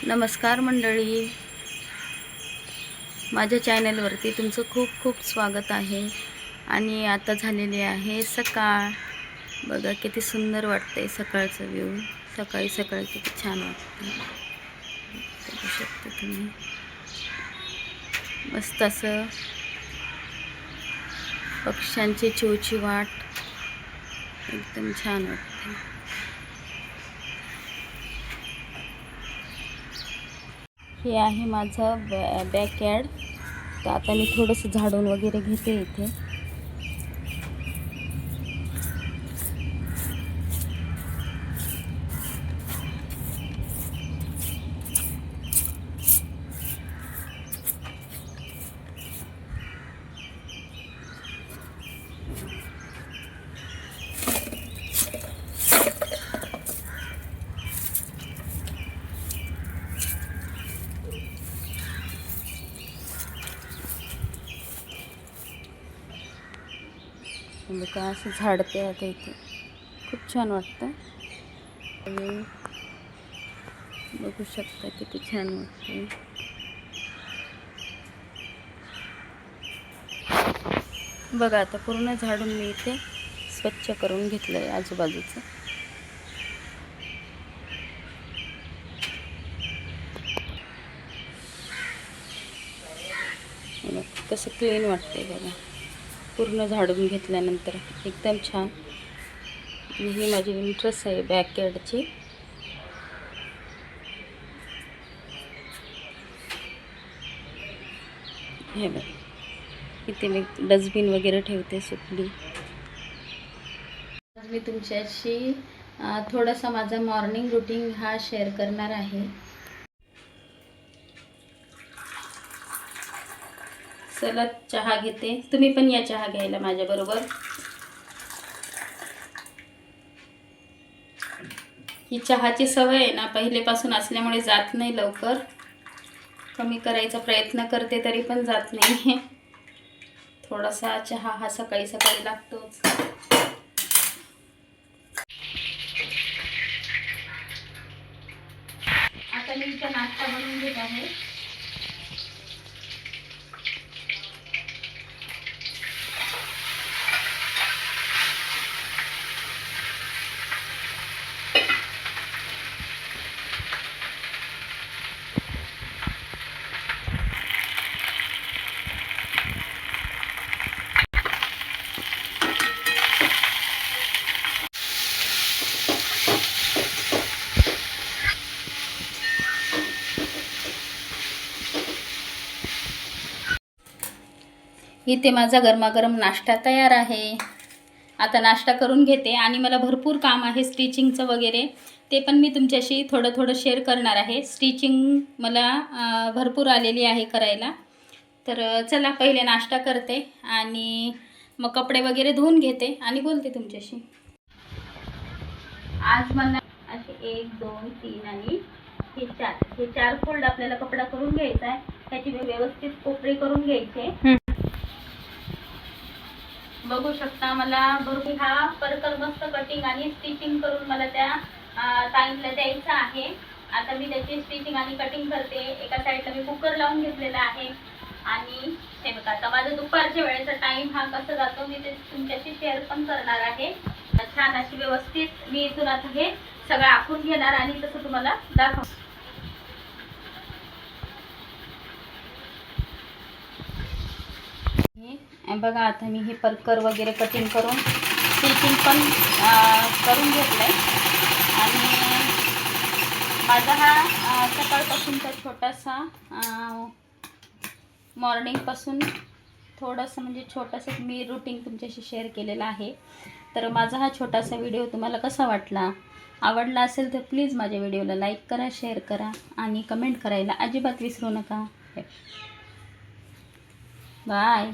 नमस्कार मंडळी, माझ्या चॅनलवरती तुमचं खूप खूप स्वागत आहे. आणि आता झालेली आहे सकाळ. बघा किती सुंदर वाटतंय सकाळचं व्ह्यू. सकाळी सकाळी किती छान वाटतं, बघू शकता तुम्ही. मस्त असं पक्ष्यांची चिवचिवाट एकदम छान वाटते. हे आहे माझं बॅकयार्ड. तर आता मी थोडंसं झाडून वगैरे घेते इथे. बघा असं झाडते आता इथे, खूप छान वाटतं. बघू शकता किती छान वाटतं. बघा आता पूर्ण झाडून मी इथे स्वच्छ करून घेतलं आहे आजूबाजूचं. कसं क्लीन वाटतंय बघा, पूर्ण झाडून घेतल्यानंतर एकदम छान. ही माझी इंटरेस्ट आहे बॅकयार्डची. हे बघ, इथे मी डस्टबिन वगैरे ठेवते सुकली. आज मी तुमच्याशी थोडासा माझा मॉर्निंग रुटीन हा शेअर करणार आहे. चला चहा घेते, तुम्ही पण या चहा घ्यायला माझ्याबरोबर. ही चहाची सवय आहे ना पहिलेपासून असल्यामुळे जात नाही लवकर. कमी करायचा प्रयत्न करते तरी पण जात नाही. थोडासा चहा हा सकाळी सकाळी लागतोच. आता मी इथं नाश्ता बनवून घेत आहे. इथे माझा गरमागरम नाश्ता तयार आहे. आता नाश्ता करून घेते आणि मला भरपूर काम आहे स्टिचिंगचं वगैरे. ते पण मी तुमच्याशी थोडं थोडं शेअर करणार आहे. स्टिचिंग मला भरपूर आलेली आहे करायला. तर चला पहिले नाश्ता करते आणि मग कपडे वगैरे धुवून घेते आणि बोलते तुमच्याशी. आज मला असे 1 2 3 आणि हे चार फोल्ड आपल्याला कपडा करून घ्यायचा आहे. त्याची व्यवस्थित कोपरे करून घ्यायचे. बघू शकता मला भरपूर हा परकर मस्त कटिंग आणि स्टिचिंग करून मला त्या ताईला द्यायचा आहे. आता मी त्याची स्टिचिंग आणि कटिंग करते. एका साईडला मी कुकर लावून घेतलेला आहे. आणि हे बघा आता माझा दुपारच्या वेळेचा टाइम हा कसा जातो मी ते तुमच्याशी शेअर पण करणार आहे. छान अशी व्यवस्थित मी इथून आता हे सगळं आखून घेणार आणि तसं तुम्हाला दाखव. बघा आता मी हे परकर वगैरे कटिंग करून स्टिचिंग पण करून घेतलंय. आणि माझा हा सकाळपासूनचा छोटासा मॉर्निंगपासून थोडंसं म्हणजे छोटंसं मी रुटीन तुमच्याशी शेअर केलेलं आहे. तर माझा हा छोटासा व्हिडिओ तुम्हाला कसा वाटला, आवडला असेल तर प्लीज माझ्या व्हिडिओला लाईक करा, शेअर करा आणि कमेंट करायला अजिबात विसरू नका. बाय.